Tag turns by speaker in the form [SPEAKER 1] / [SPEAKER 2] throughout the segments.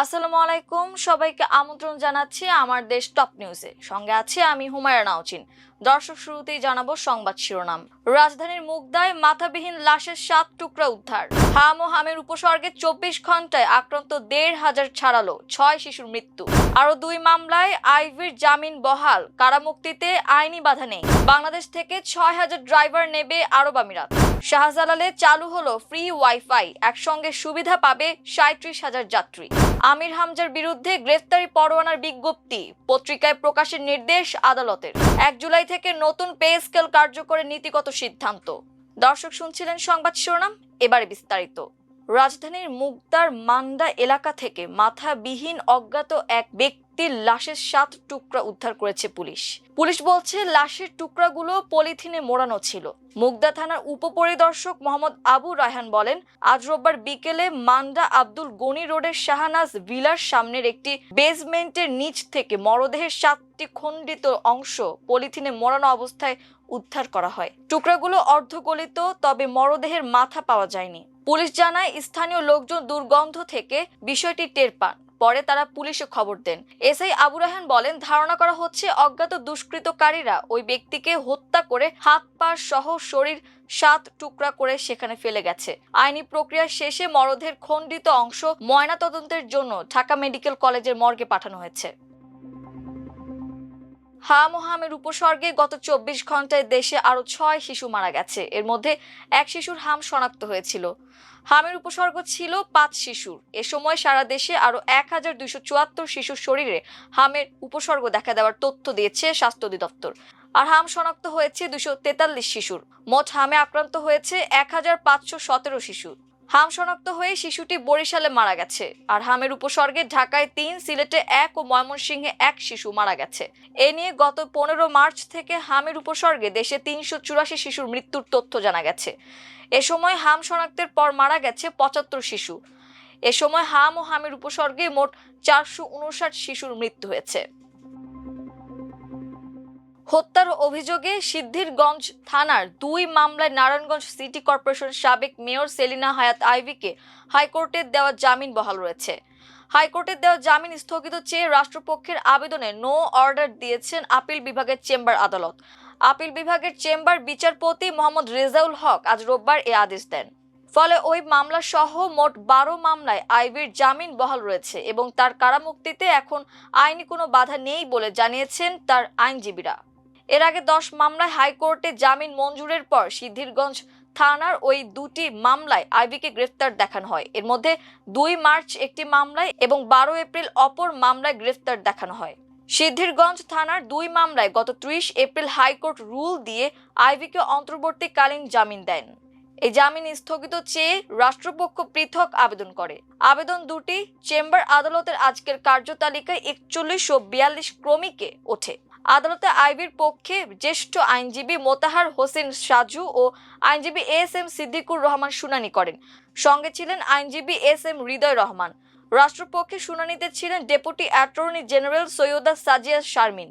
[SPEAKER 1] আসসালামু আলাইকুম, সবাইকে আমন্ত্রণ জানাচ্ছি আমার দেশ টপ নিউজে। সঙ্গে আছি আমি হুমায়রা নাওচিন। দর্শক, শুরুতেই জানাবো সংবাদ শিরোনাম। রাজধানীর মুগদায় মাথাবিহীন লাশের 7 টুকরা উদ্ধার। হাম ও হামের উপসর্গে 24 ঘন্টায় আক্রান্ত 1,500 ছাড়ালো, 6 শিশুর মৃত্যু। আরো 2 মামলায় আইভির জামিন বহাল, কারামুক্তিতে আইনি বাধা নেই। বাংলাদেশ থেকে 6,000 ড্রাইভার নেবে আরব আমিরাত। শাহজালালে চালু হলো ফ্রি ওয়াইফাই, একসঙ্গে সুবিধা পাবে 37,000 যাত্রী। আমির হামজার বিরুদ্ধে গ্রেফতারি পরোয়ানার বিজ্ঞপ্তি, পত্রিকায় প্রকাশের নির্দেশ আদালতের। 1 জুলাই থেকে নতুন পে স্কেল কার্যকরের নীতিগত সিদ্ধান্ত। দর্শক, শুনছিলেন সংবাদ শিরোনাম, এবারে বিস্তারিত। রাজধানীর মুগদার মান্ডা এলাকা থেকে মাথাবিহীন অজ্ঞাত এক ব্যক্তির লাশের 7 টুকরা উদ্ধার করেছে পুলিশ। পুলিশ বলছে লাশের টুকরাগুলো পলিথিনে মোড়ানো ছিল। মুগদা থানার উপপরিদর্শক মোহাম্মদ আবু রায়হান বলেন, আজ রোববার বিকেলে মান্ডা আব্দুল গনি রোডের শাহনাজ ভিলার সামনের একটি বেসমেন্টের নিচ থেকে মরদেহের 7টি খণ্ডিত অংশ পলিথিনে মোড়ানো অবস্থায় উদ্ধার করা হয়। টুকরাগুলো অর্ধগলিত, তবে মরদেহের মাথা পাওয়া যায়নি। পুলিশ জানায়, স্থানীয় লোকজন দুর্গন্ধ থেকে বিষয়টি টের পান। পরে তারা পুলিশে খবর দেন। এসআই আবু রায়হান বলেন, ধারণা করা হচ্ছে অজ্ঞাত দুষ্কৃতকারীরা ওই ব্যক্তিকে হত্যা করে হাত পা সহ শরীর 7 টুকরা করে সেখানে ফেলে গেছে। আইনি প্রক্রিয়া শেষে মরদেহের খণ্ডিত অংশ ময়নাতদন্তের জন্য ঢাকা মেডিকেল কলেজের মর্গে পাঠানো হয়েছে। হাম ও হামের উপসর্গে গত 24 ঘন্টায় দেশে আরো 6 শিশু মারা গেছে। এর মধ্যে এক শিশুর হাম শনাক্ত হয়েছিল। হামের উপসর্গ ছিল 5 শিশুর। এ সময় সারা দেশে আরো 1274 শিশুর শরীরে হামের উপসর্গ দেখা দেওয়ার তথ্য দিয়েছে স্বাস্থ্য অধিদপ্তর। আর হাম শনাক্ত হয়েছে 243 শিশুর। মোট হামে আক্রান্ত হয়েছে 1517 শিশু। হাম শনাক্ত হয়ে শিশুটি বরিশালে মারা গেছে। আর হামের উপসর্গে ঢাকায় 3, সিলেটে 1 ও ময়মনসিংহে 1 শিশু মারা গেছে। এ নিয়ে গত 15 মার্চ থেকে হামের উপসর্গে দেশে 384 শিশুর মৃত্যুর তথ্য জানা গেছে। এ সময় হাম শনাক্তের পর মারা গেছে 75 শিশু। এ সময় হাম ও হামের উপসর্গে মোট 459 শিশুর মৃত্যু হয়েছে। হত্যার অভিযোগে সিদ্ধিরগঞ্জ থানার 2 মামলায় নারায়ণগঞ্জ সিটি কর্পোরেশনের সাবেক মেয়র সেলিনা হায়াৎ আইভীকে হাইকোর্টের দেওয়া জামিন বহাল রয়েছে। হাইকোর্টের দেওয়া জামিন স্থগিত চেয়ে রাষ্ট্রপক্ষের আবেদনে নো অর্ডার দিয়েছেন আপিল বিভাগের চেম্বার আদালত। আপিল বিভাগের চেম্বার বিচারপতি মোহাম্মদ রেজাউল হক আজ রোববার এ আদেশ দেন। ফলে ওই মামলা সহ মোট 12 মামলায় আইভীর জামিন বহাল রয়েছে এবং তার কারামুক্তিতে এখন আইনি কোনো বাধা নেই বলে জানিয়েছেন তার আইনজীবীরা। এর আগে 10 মামলায় হাইকোর্টে জামিন মঞ্জুরের পর সিদ্ধিরগঞ্জ থানার ওই 2টি মামলায় আইভীকে গ্রেফতার দেখানো হয়। এর মধ্যে 2 মার্চ একটি মামলায় এবং 12 এপ্রিল অপর মামলায় গ্রেফতার দেখানো হয়। সিদ্ধিরগঞ্জ থানার 2 মামলায় গত 30 এপ্রিল হাইকোর্ট রুল দিয়ে আইভীকে অন্তর্বর্তীকালীন জামিন দেন। এই জামিন স্থগিত চেয়ে রাষ্ট্রপক্ষ পৃথক আবেদন করে। আবেদন দুটি চেম্বার আদালতের আজকের কার্যতালিকায় 41 ও 42 ক্রমিকে ওঠে। আদালতে আইভীর পক্ষে জ্যেষ্ঠ আইনজীবী মোতাহার হোসেন সাজু ও আইনজীবী এস.এম. সিদ্দিকুর রহমান শুনানি করেন। সঙ্গে ছিলেন আইনজীবী এস.এম. হৃদয় রহমান। রাষ্ট্রপক্ষে শুনানিতে ছিলেন ডেপুটি অ্যাটর্নি জেনারেল সৈয়দা সাজিয়া শারমিন।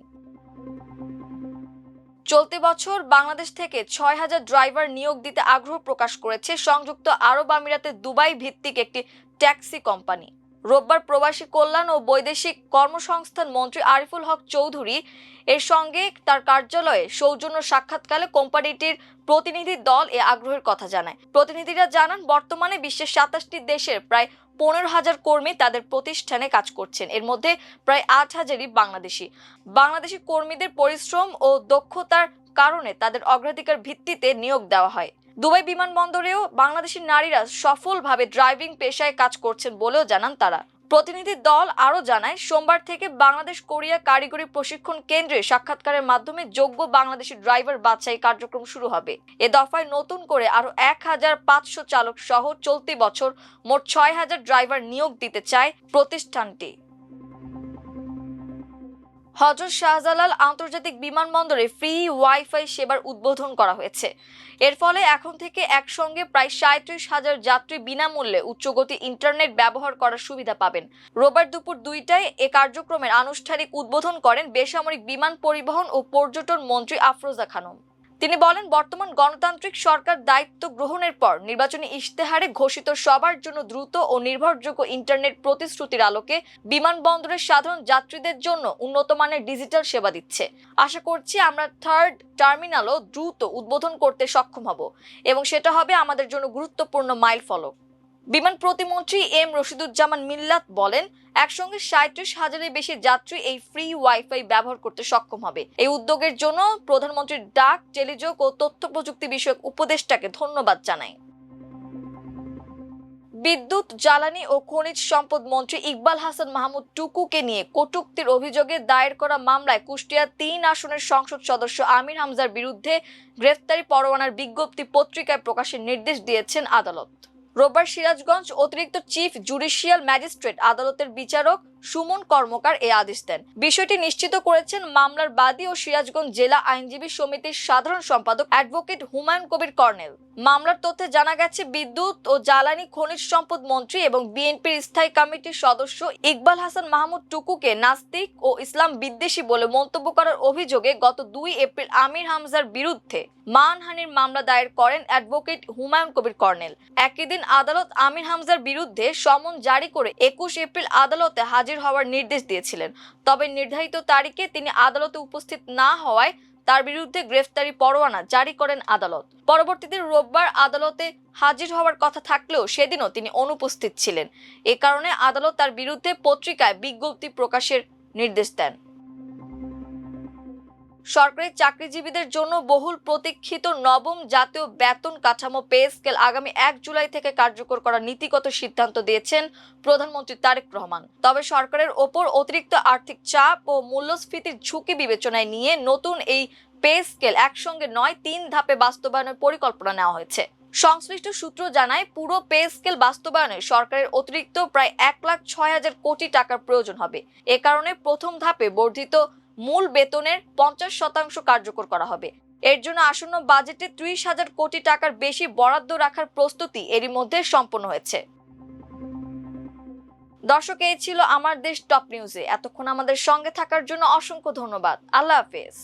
[SPEAKER 1] চলতি বছর বাংলাদেশ থেকে 6,000 ড্রাইভার নিয়োগ দিতে আগ্রহ প্রকাশ করেছে সংযুক্ত আরব আমিরাতের দুবাই ভিত্তিক একটি ট্যাক্সি কোম্পানি। রোববার প্রবাসী কল্যাণ ও বৈদেশিক কর্মসংস্থান মন্ত্রী আরিফুল হক চৌধুরী এর সঙ্গে তার কার্যালয়ে সৌজন্য সাক্ষাৎকালে কোম্পানিটির প্রতিনিধি দল এ আগ্রহের কথা জানায়। প্রতিনিধিরা জানান, বর্তমানে বিশ্বের 27টি দেশের প্রায় 15,000 কর্মী তাদের প্রতিষ্ঠানে কাজ করছেন। এর মধ্যে প্রায় 8,000ই বাংলাদেশি কর্মীদের পরিশ্রম ও দক্ষতার কারণে তাদের অগ্রাধিকার ভিত্তিতে নিয়োগ দেওয়া হয়। দুবাই বিমানবন্দরেও বাংলাদেশি নারীরা সফলভাবে ড্রাইভিং পেশায় কাজ করছেন বলেও জানান তারা। প্রতিনিধি দল আরও জানায়, সোমবার থেকে বাংলাদেশ কোরিয়া কারিগরি প্রশিক্ষণ কেন্দ্রে সাক্ষাৎকারের মাধ্যমে যোগ্য বাংলাদেশি ড্রাইভার বাছাই কার্যক্রম শুরু হবে। এ দফায় নতুন করে আরও 1,500 চালক সহ চলতি বছর মোট 6,000 ড্রাইভার নিয়োগ দিতে চায় প্রতিষ্ঠানটি। হযরত শাহজালাল আন্তর্জাতিক বিমানবন্দরে ফ্রি ওয়াইফাই সেবার উদ্বোধন করা হয়েছে। এর ফলে এখন থেকে একসঙ্গে প্রায় 37,000 যাত্রী বিনামূল্যে উচ্চগতি ইন্টারনেট ব্যবহার করার সুবিধা পাবেন। রোববার দুপুর 2টায় এ কার্যক্রমের আনুষ্ঠানিক উদ্বোধন করেন বেসামরিক বিমান পরিবহন ও পর্যটন মন্ত্রী আফরোজা খানম। তিনি বলেন, বর্তমান গণতান্ত্রিক সরকার দায়িত্ব গ্রহণের পর নির্বাচনী ইশতেহারে ঘোষিত সবার জন্য দ্রুত ও নির্ভরযোগ্য ইন্টারনেট প্রতিশ্রুতির আলোকে বিমানবন্দরের সাধারণ যাত্রীদের জন্য উন্নত মানের ডিজিটাল সেবা দিচ্ছে। আশা করছি আমরা থার্ড টার্মিনালও দ্রুত উদ্বোধন করতে সক্ষম হব এবং সেটা হবে আমাদের জন্য গুরুত্বপূর্ণ মাইলফলক। বিমান প্রতিমন্ত্রী এম রশিদুজ্জামান মিল্লাত বলেন, একসঙ্গে 37,000-এর বেশি যাত্রী এই ফ্রি ওয়াইফাই ব্যবহার করতে সক্ষম হবে। এই উদ্যোগের জন্য প্রধানমন্ত্রীর ডাক, টেলিযোগ ও তথ্য প্রযুক্তি বিষয়ক উপদেষ্টাকে ধন্যবাদ জানাই। বিদ্যুৎ, জ্বালানি ও খনিজ সম্পদ মন্ত্রী ইকবাল হাসান মাহমুদ টুকুকে নিয়ে কটূক্তির অভিযোগে দায়ের করা মামলায় কুষ্টিয়া 3 আসনের সংসদ সদস্য আমির হামজার বিরুদ্ধে গ্রেফতারি পরোয়ানার বিজ্ঞপ্তি পত্রিকায় প্রকাশের নির্দেশ দিয়েছেন আদালত। রোববার সিরাজগঞ্জ অতিরিক্ত চিফ জুডিশিয়াল ম্যাজিস্ট্রেট আদালতের বিচারক সুমন কর্মকার এই আদেশ দেন। বিষয়টি নিশ্চিত করেছেন মামলার বাদী ও সিরাজগঞ্জ জেলা আইনজীবী সমিতির সাধারণ সম্পাদক অ্যাডভোকেট হুমায়ুন কবির কর্নেল। মামলার তথ্যে জানা গেছে, বিদ্যুৎ ও জ্বালানি খনিজ সম্পদ মন্ত্রী এবং বিএনপির স্থায়ী কমিটির সদস্য ইকবাল হাসান মাহমুদ টুকুকে নাস্তিক ও ইসলাম বিদ্বেষী বলে মন্তব্য করার অভিযোগে গত 2 এপ্রিল আমির হামজার বিরুদ্ধে মানহানির মামলা দায়ের করেন অ্যাডভোকেট হুমায়ুন কবির কর্নেল। একই দিন আদালত আমির হামজার বিরুদ্ধে সমন জারি করে 21 এপ্রিল আদালতে হাজির হওয়ার নির্দেশ দিয়েছিলেন। তবে নির্ধারিত তারিখে তিনি আদালতে উপস্থিত না হওয়ায় তার বিরুদ্ধে গ্রেফতারি পরোয়ানা জারি করেন আদালত। পরবর্তীতে রোববার আদালতে হাজির হওয়ার কথা থাকলেও সেদিনও তিনি অনুপস্থিত ছিলেন। এ কারণে আদালত তার বিরুদ্ধে পত্রিকায় বিজ্ঞপ্তি প্রকাশের নির্দেশ দেন। সরকারি চাকরিজীবীদের জন্য বহুল প্রতীক্ষিত নবম জাতীয় বেতন কাঠামো পে স্কেল আগামী 1 জুলাই থেকে কার্যকর করার নীতিগত সিদ্ধান্ত দিয়েছেন প্রধানমন্ত্রী তারেক রহমান। তবে সরকারের ওপর অতিরিক্ত আর্থিক চাপ ও মূল্যস্ফীতির ঝুঁকি বিবেচনায় নিয়ে নতুন এই পে স্কেল একসঙ্গে নয়, 3 ধাপে বাস্তবায়নের পরিকল্পনা নেওয়া হয়েছে। সংশ্লিষ্ট সূত্র জানায়, পুরো পে স্কেল বাস্তবায়নে সরকারের অতিরিক্ত প্রায় 1,06,000 কোটি টাকার প্রয়োজন হবে। এ কারণে প্রথম ধাপে বর্ধিত মূল বেতনের 50% কার্যকর করা হবে। এর জন্য আসন্ন বাজেটে 30,000 কোটি টাকার বেশি বরাদ্দ রাখার প্রস্তুতি এরই মধ্যে সম্পন্ন হয়েছে। দর্শক, এই ছিল আমার দেশ টপ নিউজে। এতক্ষণ আমাদের সঙ্গে থাকার জন্য অসংখ্য ধন্যবাদ। আল্লাহ হাফেজ।